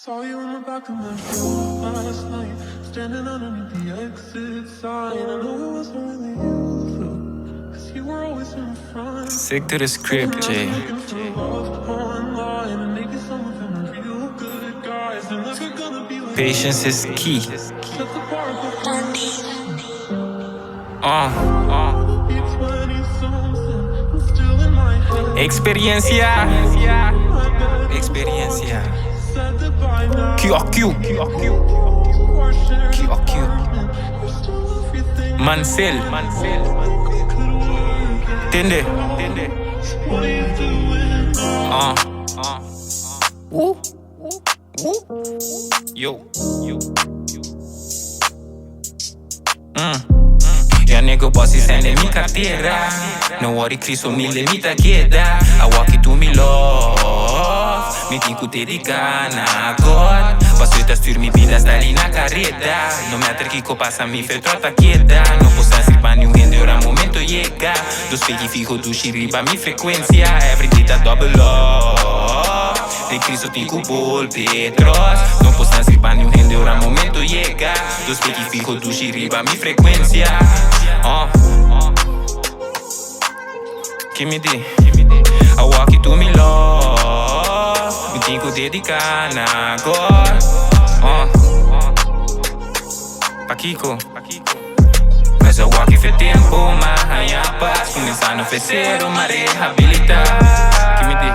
Saw you in the back of my room last night, standing underneath the exit sign. I know it wasn't really you, though, 'cause you were always in the front. Sick to the script, J. Looking for love online, and maybe some of them are real good guys. They're never gonna be like Patience is key. Set the bar before Bandi. be 20 something. I'm still in my head. Experiencia. Experiencia. Said goodbye now. Q.O.Q. Q.O.Q. Mansell. Tende. What are you doing? Yo. Ya nego bossi sei nel mi cartiera. No worry Cristo mille mita chieda. I walk it to me love. Mi tinco dedica na God. Passo ita styr mi vida sta lì na carreta. No matter kiko passa mi fe trota quieta. No posso sirpa ni un rende ora momento llega. Dos spegli fijo du riba mi frequencia. Every day da double love. De Cristo tinco bol Petros. No posso sirpa ni un rende ora momento llega. Dos spegli fijo du riba mi frequencia. Give me the I walk it to me love. Mi tinco dedica na God. Paquico. Mas eu walk fe tempo, mas ganha paz. Começando a oferecer uma reabilitar. Give me the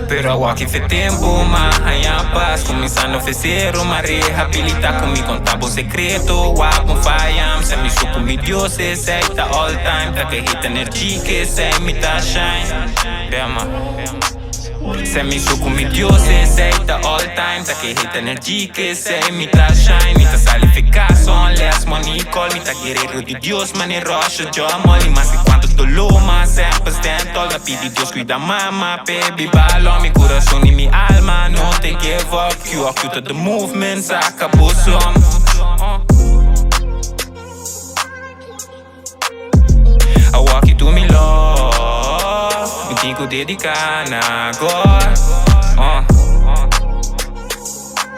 Pero eu walk fe tempo, mas ganha paz. Começando a oferecer uma reabilitar. Comigo contar bom secreto, walk on fire. Se me suco mi Dios, sei tá all time. Tá que hit energia que sei me tá shine. Bema. Se mi suco mi Dios, sei tá all time. Tá que hit energia que sei me tá shine. Me tá salificação, less money call. Me tá guerreiro de Dios, mane rocha, jo mole. Mas que quanto dolor, mas 100% all. Me pedi Deus cuida mama, baby balão. Mi coração e mi alma, no te give up. Q.O.Q to the movement, acabou som. I walk it to me love. Me tinco dedicar na God.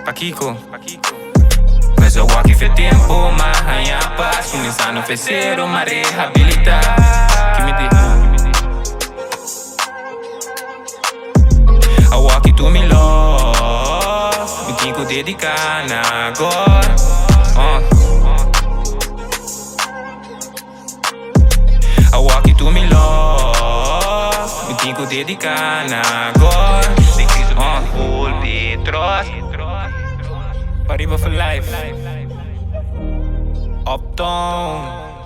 Paquico. Mas eu walk fe tempo, mas ganha paz. Começando a oferecer uma reabilitar. Que me dê. I walk it to me love. Me tinco dedicar na God. I walk it to me love. Me tinco dedicar na God. Full Petros. Pariba for life. Uptown.